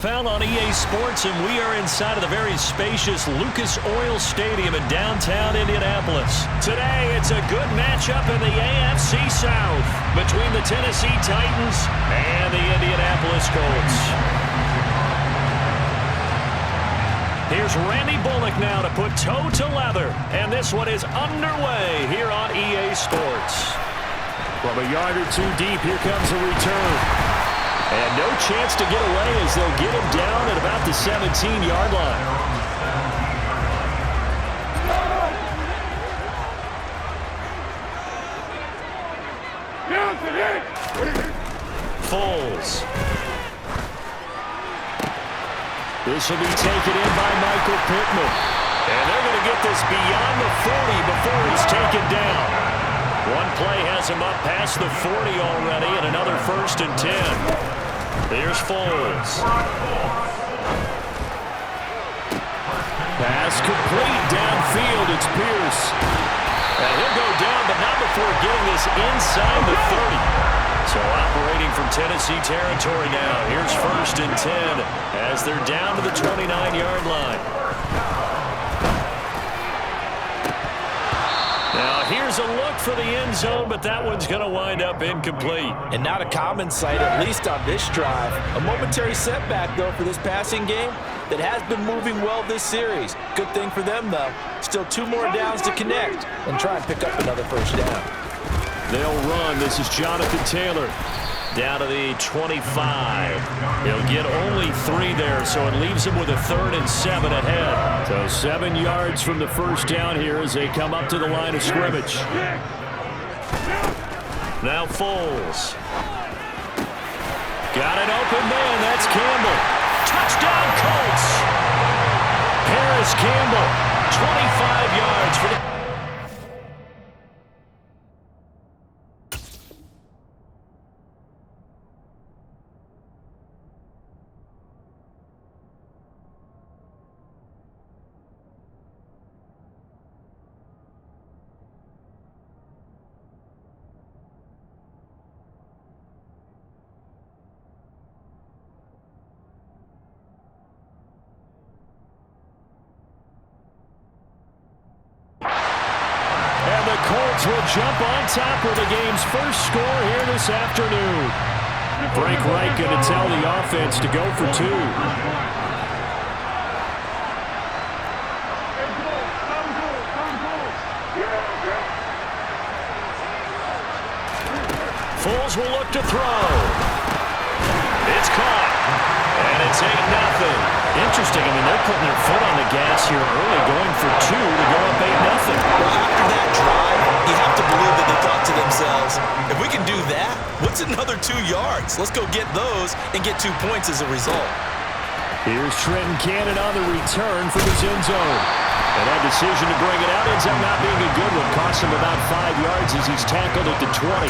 Found on EA Sports, and we are inside of the very spacious Lucas Oil Stadium in downtown Indianapolis. Today, it's a good matchup in the AFC South between the Tennessee Titans and the Indianapolis Colts. Here's Randy Bullock now to put toe to leather, and this one is underway here on EA Sports. From a yard or two deep, here comes the return. And no chance to get away as they'll get him down at about the 17-yard line. Foles. This will be taken in by Michael Pittman. And they're going to get this beyond the 40 before he's taken down. One play has him up past the 40 already, and another 1st and 10. Here's Foles. Pass complete downfield. It's Pierce. And he'll go down, but not before getting this inside the 30. So operating from Tennessee territory now. Here's 1st and 10 as they're down to the 29-yard line. Now here's a look for the end zone, but that one's going to wind up incomplete. And not a common sight, at least on this drive. A momentary setback, though, for this passing game that has been moving well this series. Good thing for them, though. Still 2 more downs to connect and try and pick up another 1st down. They'll run. This is Jonathan Taylor. Down to the 25. He'll get only 3 there, so it leaves him with a 3rd and 7 ahead. So 7 yards from the 1st down here as they come up to the line of scrimmage. Now Foles. Got an open man. That's Campbell. Touchdown, Colts. Harris Campbell, 25 yards for the... Colts will jump on top with the game's first score here this afternoon. Frank Reich going to tell the offense to go for 2. Foles will look to throw. It's caught. And it's 8-0. Interesting. I mean, they're putting their foot on the gas here early, going for 2 to go up 8-0. Well, after that drive, you have to believe that they thought to themselves, if we can do that, what's another 2 yards? Let's go get those and get 2 points as a result. Here's Trenton Cannon on the return from his end zone. And that decision to bring it out ends up not being a good one. Cost him about 5 yards as he's tackled at the 20.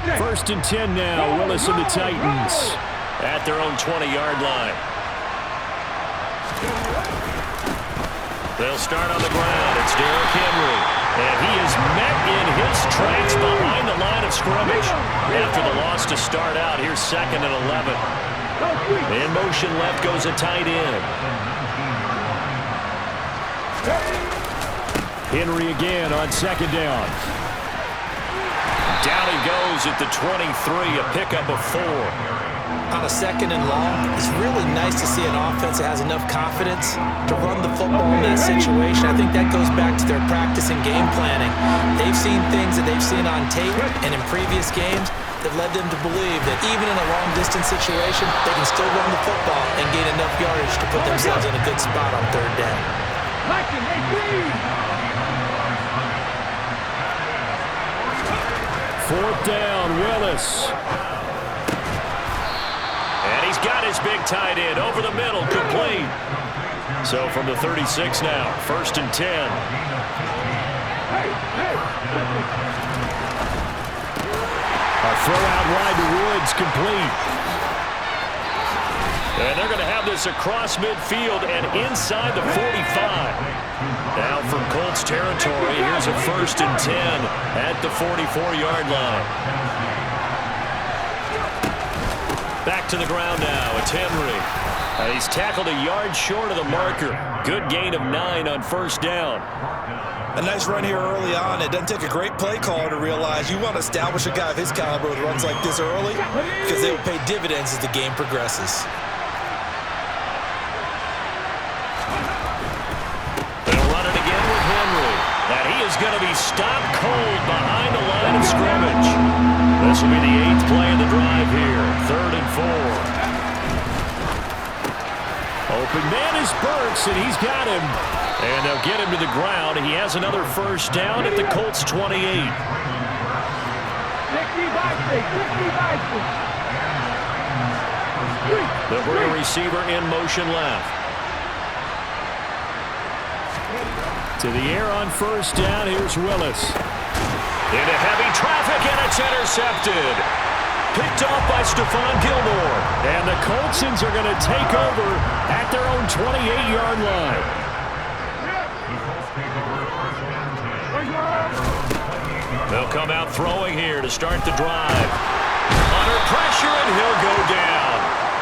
1st and 10 now. Willis and the Titans at their own 20-yard line. They'll start on the ground. It's Derrick Henry. And he is met in his tracks behind the line of scrimmage. After the loss to start out, here's 2nd and 11. In motion left goes a tight end. Henry again on 2nd down. Down he goes at the 23, a pickup of 4. On a 2nd and long, it's really nice to see an offense that has enough confidence to run the football in that situation. I think that goes back to their practice and game planning. They've seen things that they've seen on tape and in previous games that led them to believe that even in a long-distance situation, they can still run the football and gain enough yardage to put themselves in a good spot on 3rd down. 4th down, Willis. And he's got his big tight end over the middle, complete. So from the 36 now, 1st and 10. A throw out wide to Woods, complete. And they're going to have this across midfield and inside the 45. Now from Colts territory, here's a 1st and 10 at the 44-yard line. Back to the ground now. It's Henry. And he's tackled a yard short of the marker. Good gain of 9 on 1st down. A nice run here early on. It doesn't take a great play caller to realize you want to establish a guy of his caliber with runs like this early because they will pay dividends as the game progresses. They'll run it again with Henry. And he is going to be stopped cold behind the line of scrimmage. This will be the 8th play of the drive here. 3rd and 4. Open man is Burks, and he's got him. And they'll get him to the ground. He has another 1st down at the Colts 28. They'll bring a receiver in motion left. To the air on 1st down. Here's Willis. Into heavy traffic, and it's intercepted. Picked off by Stephon Gilmore. And the Coltsons are going to take over at their own 28-yard line. They'll come out throwing here to start the drive. Under pressure, and he'll go down.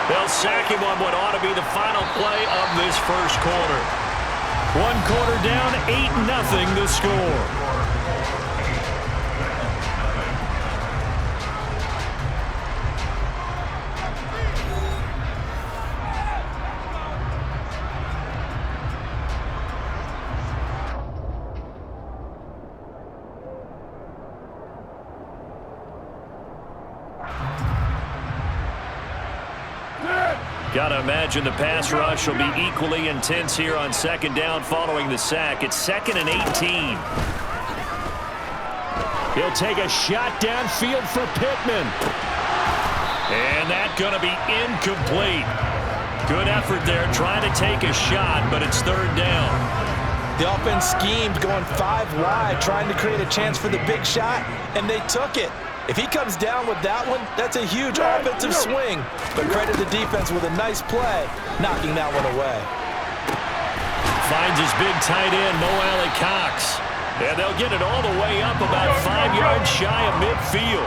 They'll sack him on what ought to be the final play of this 1st quarter. 1 quarter down, 8-0 the score. Gotta imagine the pass rush will be equally intense here on 2nd down following the sack. It's 2nd and 18. He'll take a shot downfield for Pittman. And that's gonna be incomplete. Good effort there trying to take a shot, but it's 3rd down. The offense schemed going 5 wide, trying to create a chance for the big shot, and they took it. If he comes down with that one, that's a huge offensive swing. But credit the defense with a nice play, knocking that one away. Finds his big tight end, Mo Alley-Cox. And they'll get it all the way up about 5 yards shy of midfield.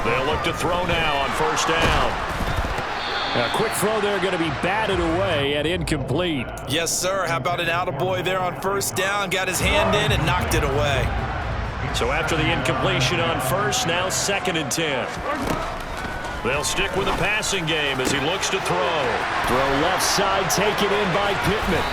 They'll look to throw now on 1st down. A quick throw there going to be batted away and incomplete. Yes, sir. How about an attaboy there on 1st down? Got his hand in and knocked it away. So after the incompletion on 1st, now 2nd and 10. They'll stick with the passing game as he looks to throw. Throw left side taken in by Pittman.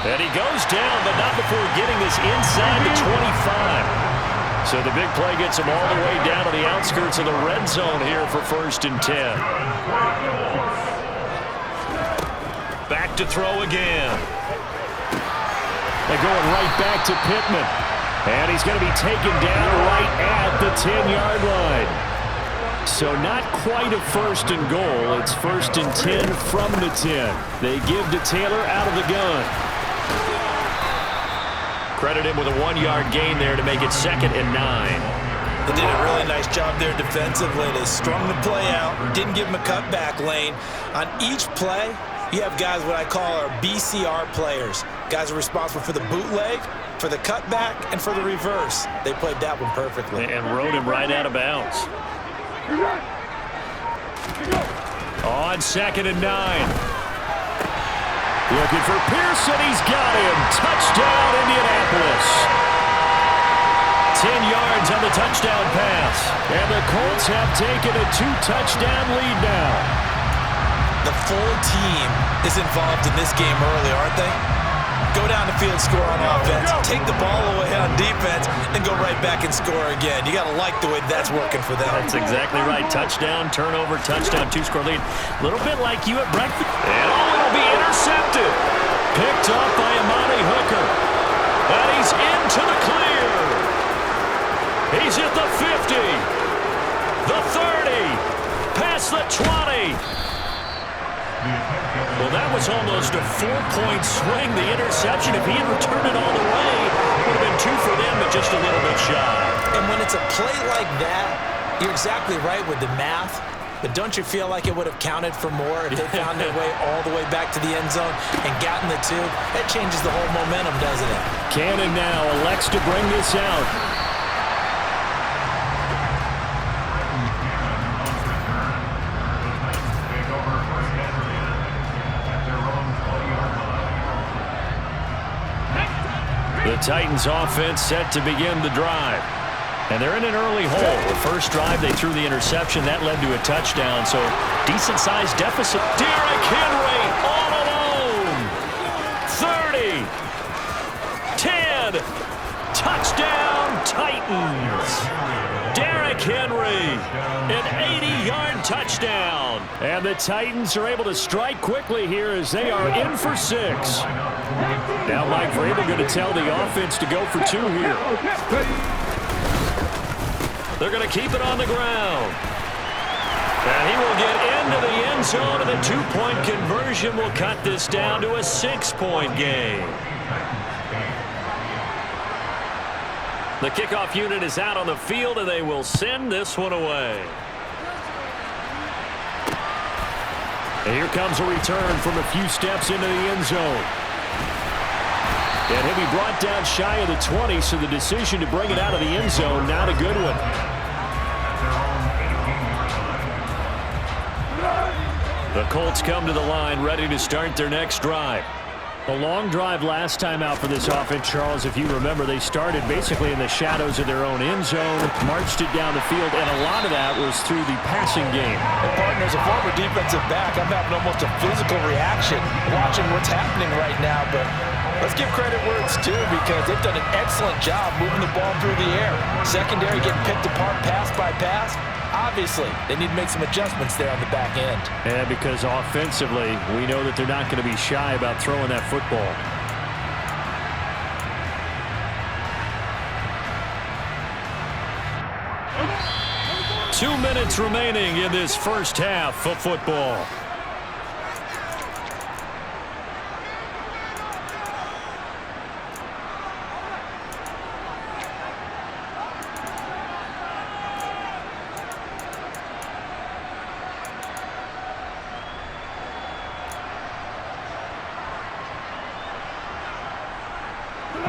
And he goes down, but not before getting this inside the 25. So the big play gets him all the way down to the outskirts of the red zone here for 1st and 10. Back to throw again. They're going right back to Pittman. And he's going to be taken down right at the 10-yard line. So not quite a 1st and goal. It's 1st and 10 from the 10. They give to Taylor out of the gun. Credit him with a 1-yard gain there to make it 2nd and 9. They did a really nice job there defensively. They strung the play out, didn't give him a cutback lane. On each play, you have guys what I call our BCR players. Guys are responsible for the bootleg, for the cutback, and for the reverse. They played that one perfectly. And rode him right out of bounds. On 2nd and 9. Looking for Pearson. He's got him. Touchdown, Indianapolis. 10 yards on the touchdown pass. And the Colts have taken a 2-touchdown lead now. The full team is involved in this game early, aren't they? Go down the field, score on offense, take the ball away on defense, and go right back and score again. You got to like the way that's working for them. That's exactly right. Touchdown, turnover, touchdown, 2-score lead. A little bit like you at breakfast. And it'll be intercepted. Picked off by Amani Hooker. And he's into the clear. He's at the 50, the 30, past the 20. Well, that was almost a 4-point swing, the interception. If he had returned it all the way, it would have been 2 for them, but just a little bit shy. And when it's a play like that, You're exactly right with the math, but don't you feel like it would have counted for more if they found their way all the way back to the end zone and gotten the two? That changes the whole momentum, doesn't it? Cannon now elects to bring this out. The Titans offense set to begin the drive. And they're in an early hole. The first drive, they threw the interception. That led to a touchdown, so decent-sized deficit. Derrick Henry all alone. 30. 10. Touchdown, Titans. Derrick Henry, an 80-yard touchdown. And the Titans are able to strike quickly here as they are in for 6. Now Mike Vrabel going to tell the offense to go for 2 here. They're going to keep it on the ground. And he will get into the end zone, and the 2-point conversion will cut this down to a 6-point game. The kickoff unit is out on the field, and they will send this one away. And here comes a return from a few steps into the end zone. And he'll be brought down shy of the 20, so the decision to bring it out of the end zone, not a good one. The Colts come to the line, ready to start their next drive. A long drive last time out for this offense, Charles. If you remember, they started basically in the shadows of their own end zone, marched it down the field, and a lot of that was through the passing game. And partner, as a former defensive back, I'm having almost a physical reaction watching what's happening right now, but let's give credit where it's due because they've done an excellent job moving the ball through the air. Secondary getting picked apart pass by pass. Obviously, they need to make some adjustments there on the back end. And because offensively, we know that they're not going to be shy about throwing that football. Two minutes remaining in this first half of football.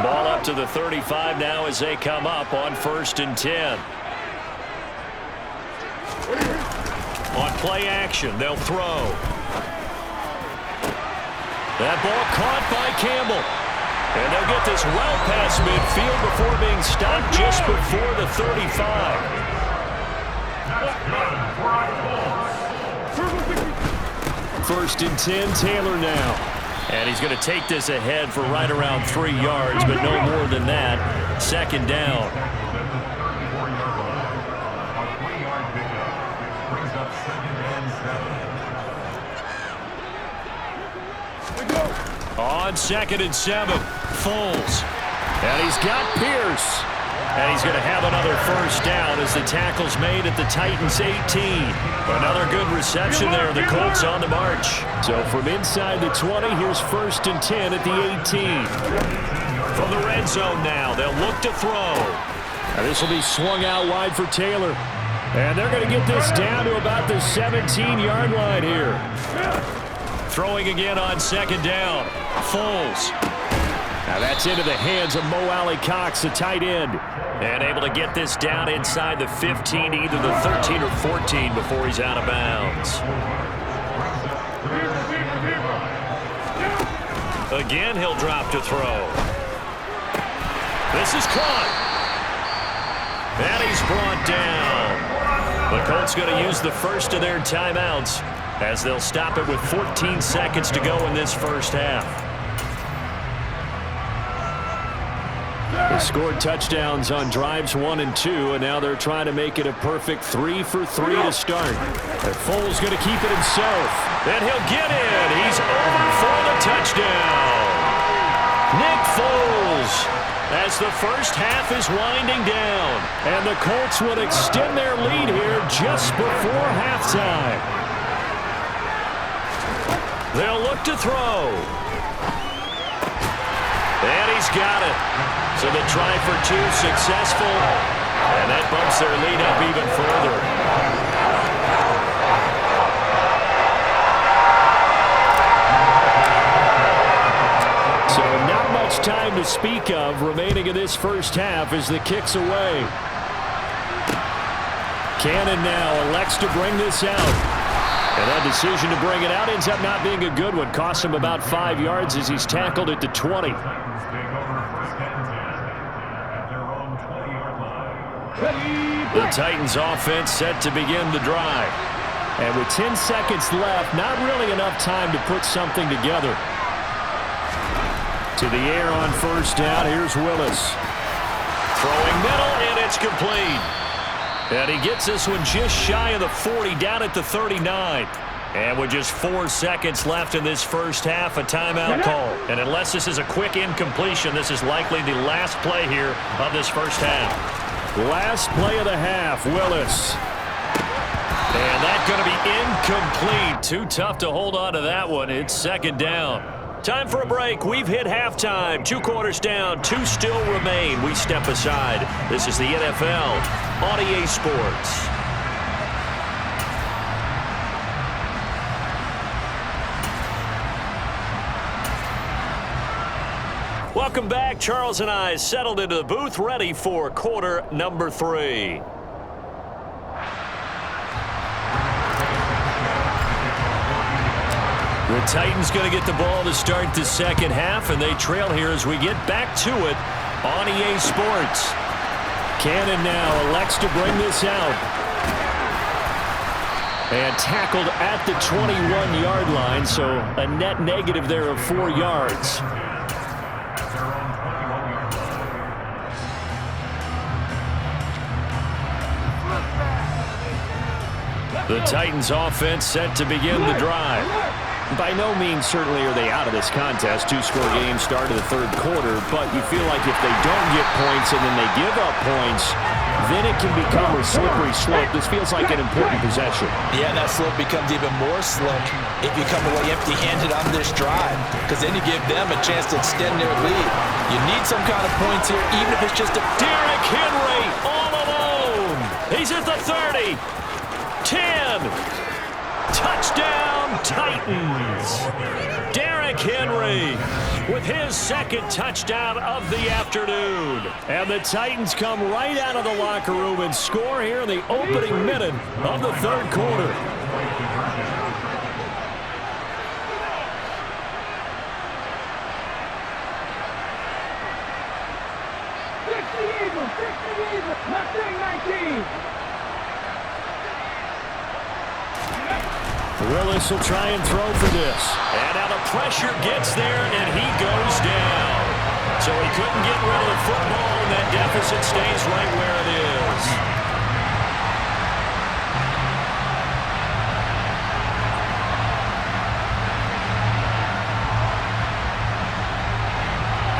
Ball up to the 35 now as they come up on 1st and 10. On play action, they'll throw. That ball caught by Campbell. And they'll get this well past midfield before being stopped just before the 35. 1st and 10, Taylor now. And he's going to take this ahead for right around 3 yards, but no more than that. 2nd down. On 2nd and 7, Foles. And he's got Pierce. And he's going to have another 1st down as the tackle's made at the Titans' 18. Another good reception there. The Colts on the march. So from inside the 20, here's 1st and 10 at the 18. From the red zone now, they'll look to throw. And this will be swung out wide for Taylor. And they're going to get this down to about the 17-yard line here. Throwing again on 2nd down. Foles. Now that's into the hands of Mo Alley-Cox, the tight end. And able to get this down inside the 15, either the 13 or 14 before he's out of bounds. Again, he'll drop to throw. This is caught. And he's brought down. The Colts going to use the first of their timeouts as they'll stop it with 14 seconds to go in this first half. They scored touchdowns on drives 1 and 2, and now they're trying to make it a perfect 3 for 3 to start. And Foles going to keep it himself. And he'll get in. He's over for the touchdown. Nick Foles, as the first half is winding down. And the Colts will extend their lead here just before halftime. They'll look to throw. And he's got it. So the try for 2 successful. And that bumps their lead up even further. So not much time to speak of remaining in this first half as the kick's away. Cannon now elects to bring this out. And that decision to bring it out ends up not being a good one. Costs him about 5 yards as he's tackled at the 20. The Titans offense set to begin the drive. And with 10 seconds left, not really enough time to put something together. To the air on first down, here's Willis. Throwing middle, and it's complete. And he gets this one just shy of the 40, down at the 39. And with just 4 seconds left in this first half, a timeout call. And unless this is a quick incompletion, this is likely the last play here of this first half. Last play of the half, Willis. And that's going to be incomplete. Too tough to hold on to that one. It's second down. Time for a break. We've hit halftime. 2 quarters down. 2 still remain. We step aside. This is the NFL on EA Sports. Welcome back. Charles and I settled into the booth, ready for quarter number 3. The Titans going to get the ball to start the second half, and they trail here as we get back to it on EA Sports. Cannon now elects to bring this out. And tackled at the 21-yard line, so a net negative there of 4 yards. The Titans offense set to begin the drive. By no means certainly are they out of this contest. 2-score game start of the third quarter, but you feel like if they don't get points and then they give up points, then it can become a slippery slope. This feels like an important possession. Yeah, that slope becomes even more slick if you come away empty-handed on this drive, because then you give them a chance to extend their lead. You need some kind of points here, even if it's just a... Derrick Henry all alone. He's at the 30. 10. Touchdown, Titans. Derrick Henry with his second touchdown of the afternoon. And the Titans come right out of the locker room and score here in the opening minute of the third quarter. Willis will try and throw for this. And now the pressure gets there, and he goes down. So he couldn't get rid of the football, and that deficit stays right where it is.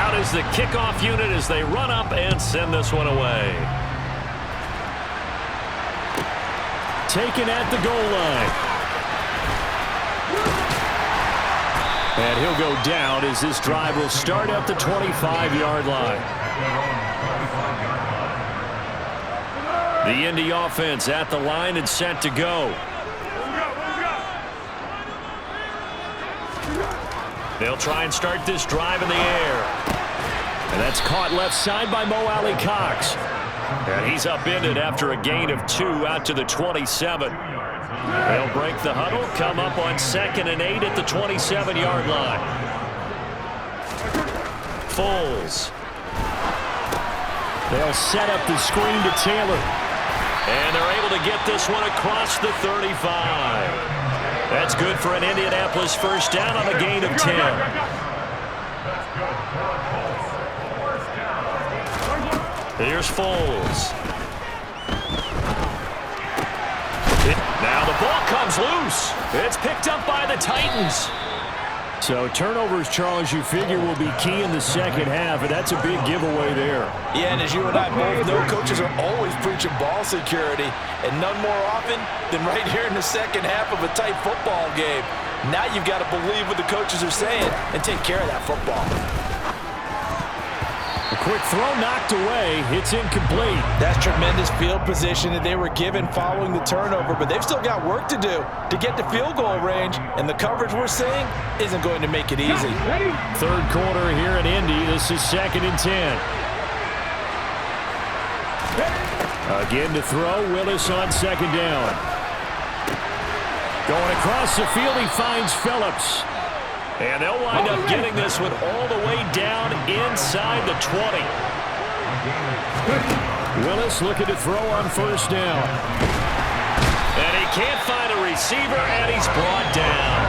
Out is the kickoff unit as they run up and send this one away. Taken at the goal line. And he'll go down as this drive will start at the 25-yard line. The Indy offense at the line and set to go. They'll try and start this drive in the air. And that's caught left side by Mo Alley Cox. And he's upended after a gain of 2 out to the 27. They'll break the huddle, come up on 2nd and 8 at the 27-yard line. Foles. They'll set up the screen to Taylor. And they're able to get this one across the 35. That's good for an Indianapolis first down on a gain of 10. Here's Foles. Now the ball comes loose. It's picked up by the Titans. So turnovers, Charles, you figure will be key in the second half, and that's a big giveaway there. Yeah, and as you and I both know, coaches are always preaching ball security, and none more often than right here in the second half of a tight football game. Now you've got to believe what the coaches are saying and take care of that football. quick throw knocked away. It's incomplete. That's tremendous field position that they were given following the turnover, but they've still got work to do to get to field goal range, and the coverage we're seeing isn't going to make it easy. Third quarter here in Indy. This is 2nd and 10. Again to throw. Willis on 2nd down. Going across the field, he finds Phillips. And they'll wind up getting this one all the way down inside the 20. Willis looking to throw on 1st down. And he can't find a receiver, and he's brought down.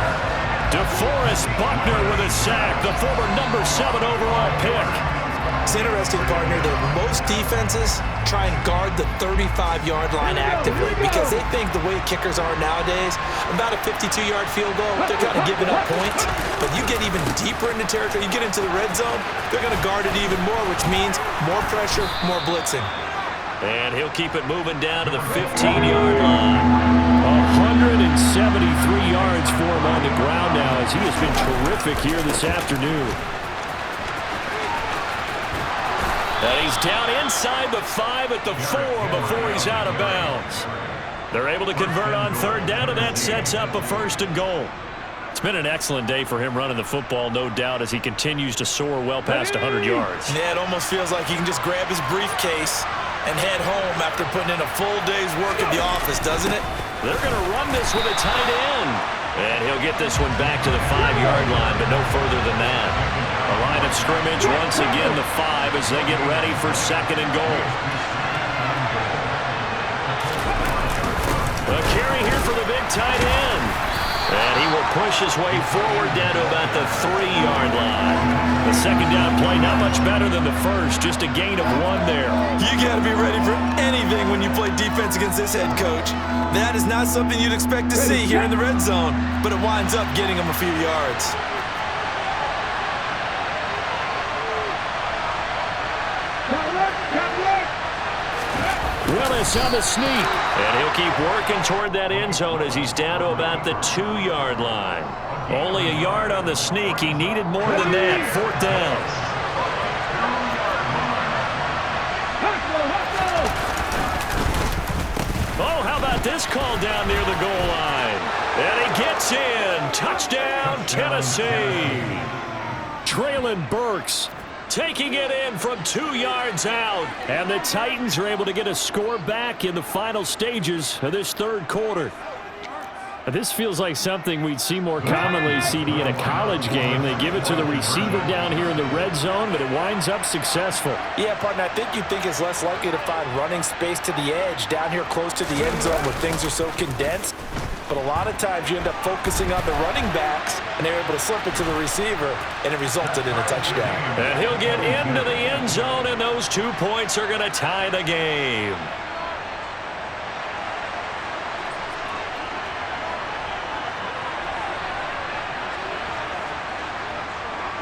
DeForest Buckner with a sack, the former number 7 overall pick. It's interesting, partner, that most defenses try and guard the 35-yard line actively because they think the way kickers are nowadays, about a 52-yard field goal, they're kind of giving up points. But you get even deeper into territory, you get into the red zone, they're going to guard it even more, which means more pressure, more blitzing. And he'll keep it moving down to the 15-yard line. 173 yards for him on the ground now as he has been terrific here this afternoon. And he's down inside the 5 at the 4 before he's out of bounds. They're able to convert on 3rd down, and that sets up a 1st and goal. It's been an excellent day for him running the football, no doubt, as he continues to soar well past 100 yards. Yeah, it almost feels like he can just grab his briefcase and head home after putting in a full day's work at the office, doesn't it? They're going to run this with a tight end. And he'll get this one back to the 5-yard line, but no further than that. A line of scrimmage, once again the 5 as they get ready for 2nd and goal. A carry here for the big tight end. And he will push his way forward down to about the 3-yard line. The 2nd down play not much better than the first, just a gain of 1 there. You got to be ready for anything when you play defense against this head coach. That is not something you'd expect to see here in the red zone, but it winds up getting him a few yards. Willis on the sneak. And he'll keep working toward that end zone as he's down to about the 2-yard line. Only a yard on the sneak. He needed more than that. 4th down. Oh, how about this call down near the goal line? And he gets in. Touchdown, Tennessee. Traylon Burks taking it in from 2 yards out. And the Titans are able to get a score back in the final stages of this 3rd quarter. This feels like something we'd see more commonly, CD, in a college game. They give it to the receiver down here in the red zone, but it winds up successful. Yeah, partner, I think you'd think it's less likely to find running space to the edge down here close to the end zone where things are so condensed. But a lot of times you end up focusing on the running backs, and they're able to slip it to the receiver, and it resulted in a touchdown. And he'll get into the end zone, and those 2 points are going to tie the game.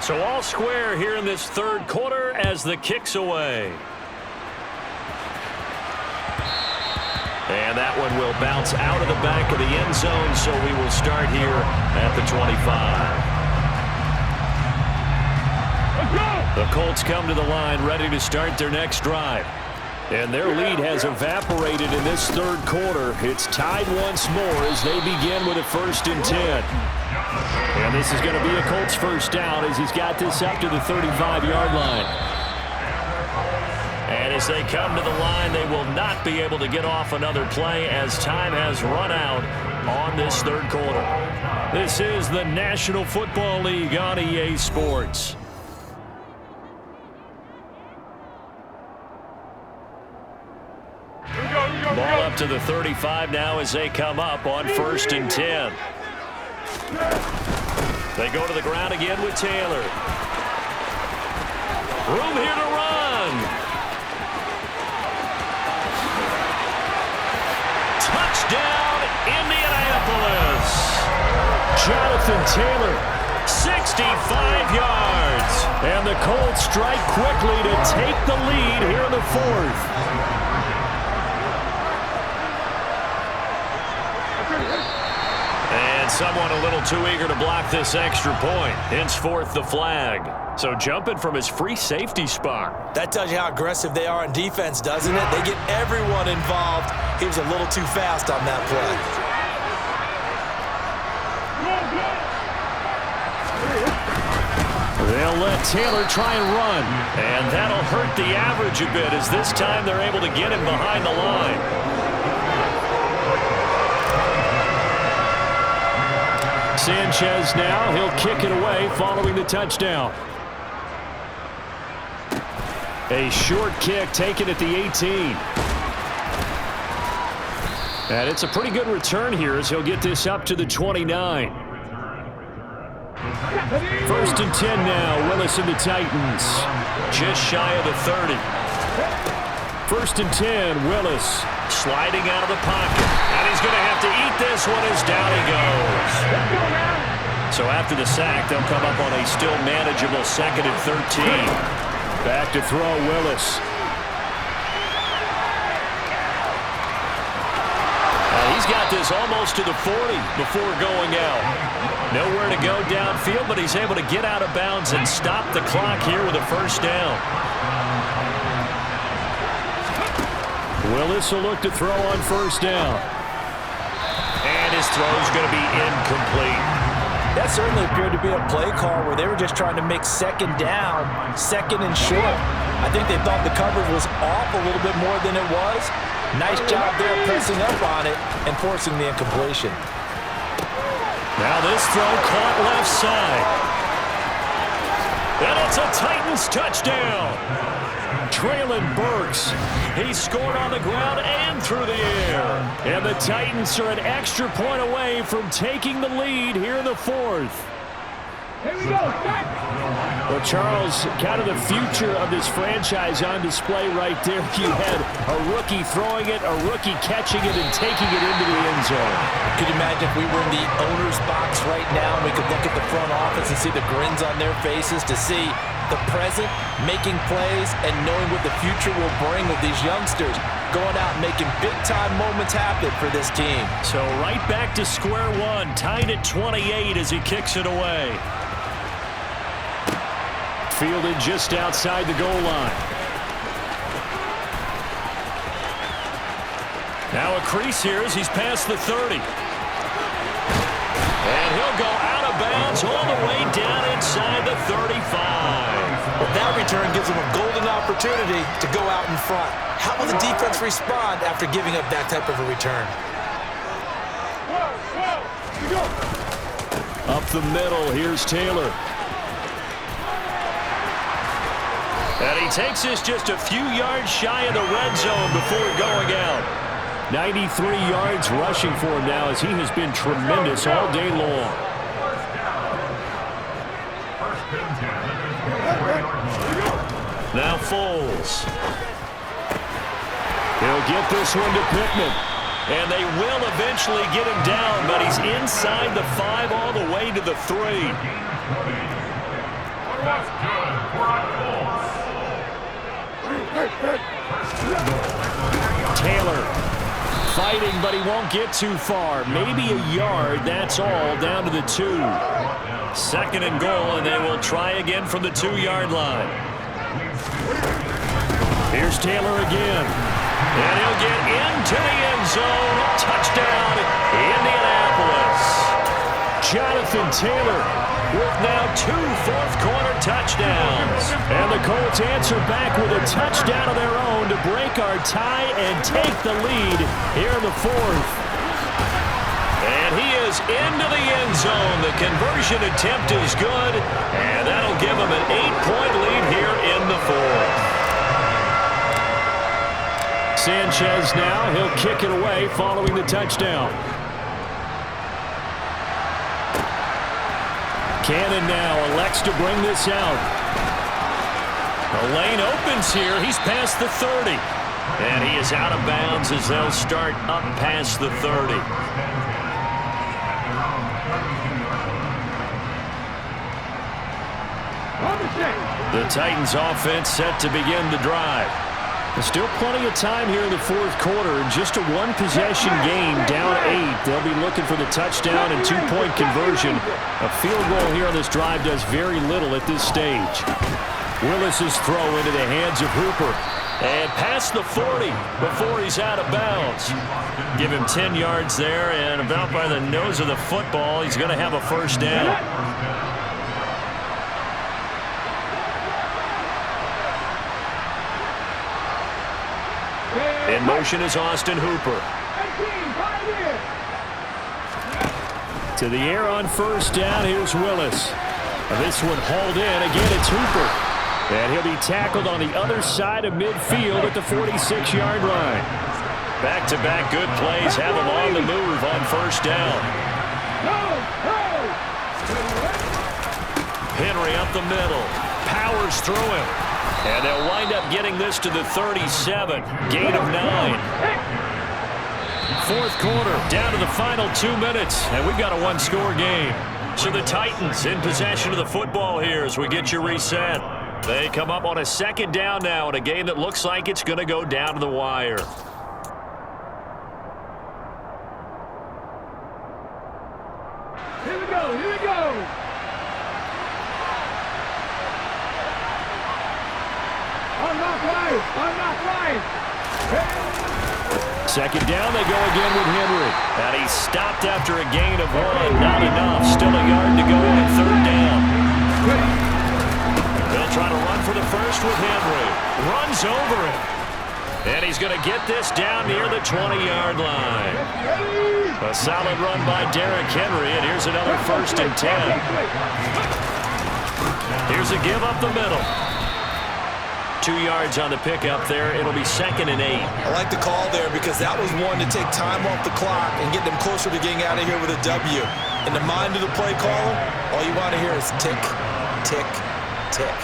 So all square here in this 3rd quarter as the kick's away. And that one will bounce out of the back of the end zone, so we will start here at the 25. The Colts come to the line ready to start their next drive. And their lead has evaporated in this 3rd quarter. It's tied once more as they begin with a 1st and 10. And this is going to be a Colts 1st down as he's got this up to the 35-yard line. And as they come to the line, they will not be able to get off another play as time has run out on this 3rd quarter. This is the National Football League on EA Sports. Ball up to the 35 now as they come up on 1st and 10. They go to the ground again with Taylor. Room here to run. Touchdown, Indianapolis. Jonathan Taylor, 65 yards. And the Colts strike quickly to take the lead here in the 4th. And And someone a little too eager to block this extra point. Henceforth, the flag. So jumping from his free safety spot. That tells you how aggressive they are on defense, doesn't it? They get everyone involved. He was a little too fast on that play. They'll let Taylor try and run. And that'll hurt the average a bit as this time they're able to get him behind the line. Sanchez now, he'll kick it away following the touchdown. A short kick taken at the 18. And it's a pretty good return here as he'll get this up to the 29. 1st and 10 now, Willis and the Titans. Just shy of the 30. 1st and 10, Willis sliding out of the pocket. And he's going to have to eat this one as down he goes. So after the sack, they'll come up on a still manageable 2nd and 13. Back to throw, Willis. He's got this almost to the 40 before going out. Nowhere to go downfield, but he's able to get out of bounds and stop the clock here with a 1st down. Willis will look to throw on 1st down. And his throw's going to be incomplete. That certainly appeared to be a play call where they were just trying to make 2nd down, 2nd and short. I think they thought the coverage was off a little bit more than it was. Nice job there pressing up on it and forcing the incompletion. Now this throw caught left side. And it's a Titans touchdown. Traylon Burks. He scored on the ground and through the air. And the Titans are an extra point away from taking the lead here in the 4th. Here we go. Well, Charles, kind of the future of this franchise on display right there. You had a rookie throwing it, a rookie catching it, and taking it into the end zone. Could you imagine if we were in the owner's box right now and we could look at the front office and see the grins on their faces, to see the present, making plays, and knowing what the future will bring with these youngsters going out and making big-time moments happen for this team. So right back to square one, tied at 28 as he kicks it away. Fielded just outside the goal line. Now a crease here as he's past the 30. And he'll go out of bounds all the way down inside the 35. Well, that return gives him a golden opportunity to go out in front. How will the defense respond after giving up that type of a return? Up the middle, here's Taylor. And he takes this just a few yards shy of the red zone before going out. 93 yards rushing for him now as he has been tremendous all day long. Now Foles. He'll get this one to Pittman. And they will eventually get him down, but he's inside the 5 all the way to the 3. Taylor fighting, but he won't get too far. Maybe a yard, that's all, down to the 2. 2nd and goal, and they will try again from the 2-yard line. Here's Taylor again. And he'll get into the end zone. Touchdown, Indianapolis. Jonathan Taylor with now 2 fourth-quarter touchdowns. And the Colts answer back with a touchdown of their own to break our tie and take the lead here in the 4th. And he is into the end zone. The conversion attempt is good, and that'll give him an 8-point lead here in the 4th. Sanchez now, he'll kick it away following the touchdown. Cannon now elects to bring this out. The lane opens here. He's past the 30. And he is out of bounds as they'll start up past the 30. The Titans offense set to begin the drive. Still plenty of time here in the fourth quarter. Just a one-possession game, down 8. They'll be looking for the touchdown and two-point conversion. A field goal here on this drive does very little at this stage. Willis's throw into the hands of Hooper. And past the 40 before he's out of bounds. Give him 10 yards there, and about by the nose of the football, he's going to have a first down. In motion is Austin Hooper. To the air on first down, here's Willis. This one hauled in. Again, it's Hooper. And he'll be tackled on the other side of midfield at the 46-yard line. Back-to-back good plays have him on the move on first down. Henry up the middle. Powers through him. And they'll wind up getting this to the 37. Gain of 9. Fourth quarter, down to the final 2 minutes. And we've got a one-score game. So the Titans in possession of the football here as we get you reset. They come up on a second down now in a game that looks like it's going to go down to the wire. Here we go, here we go. I'm not right. Second down, they go again with Henry. And he's stopped after a gain of 1. Not enough. Still a yard to go on third down. They'll try to run for the first with Henry. Runs over him. And he's going to get this down near the 20-yard line. A solid run by Derrick Henry, and here's another first and 10. Here's a give up the middle. 2 yards on the pickup there. It'll be second and 8. I like the call there because that was one to take time off the clock and get them closer to getting out of here with a W. In the mind of the play caller, all you want to hear is tick, tick, tick.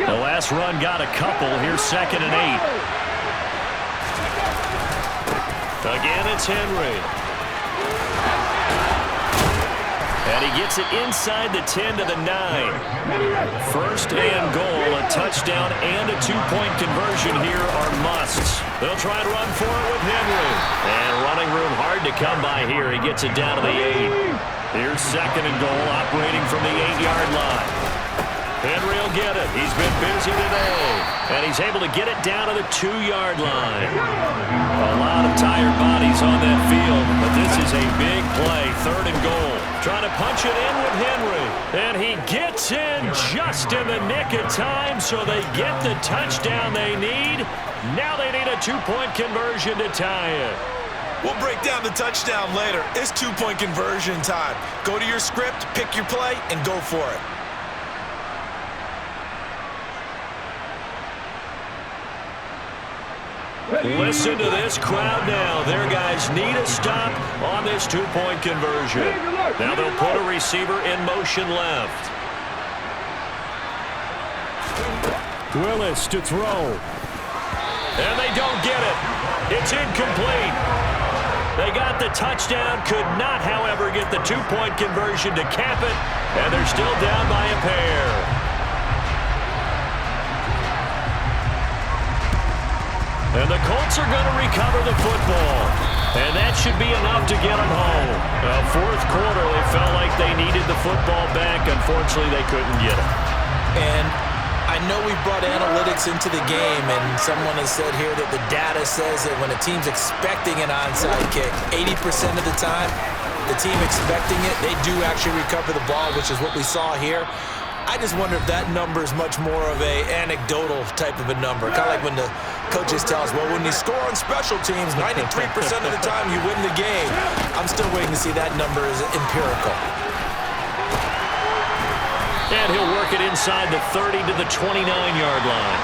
The last run got a couple. Here's second and 8. Again, it's Henry. And he gets it inside the 10 to the 9. First and goal, a touchdown and a two-point conversion here are musts. They'll try and run for it with Henry. And running room hard to come by here. He gets it down to the 8. Here's second and goal, operating from the 8-yard line. Henry will get it. He's been busy today. And he's able to get it down to the 2-yard line. A lot of tired bodies on that field, but this is a big play. Third and goal. Trying to punch it in with Henry. And he gets in just in the nick of time, so they get the touchdown they need. Now they need a two-point conversion to tie it. We'll break down the touchdown later. It's two-point conversion time. Go to your script, pick your play, and go for it. Listen to this crowd now. Their guys need a stop on this two-point conversion. Now they'll put a receiver in motion left. Willis to throw. And they don't get it. It's incomplete. They got the touchdown, could not, however, get the two-point conversion to cap it, and they're still down by a pair. And the Colts are going to recover the football. And that should be enough to get them home. Fourth quarter, they felt like they needed the football back. Unfortunately, they couldn't get it. And I know we brought analytics into the game, and someone has said here that the data says that when a team's expecting an onside kick, 80% of the time, the team expecting it, they do actually recover the ball, which is what we saw here. I just wonder if that number is much more of a anecdotal type of a number. Kind of like when the coaches tell us, well, when you score on special teams, 93% of the time you win the game. I'm still waiting to see that number is empirical. And he'll work it inside the 30 to the 29-yard line.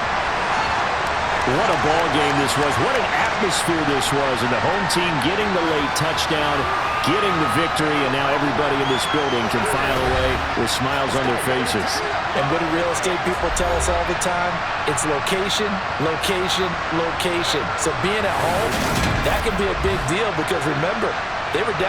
What a ball game this was. What an atmosphere this was. And the home team getting the late touchdown, getting the victory, and now everybody in this building can file away with smiles on their faces. And what do real estate people tell us all the time? It's location, location, location. So being at home, that can be a big deal because remember, they were down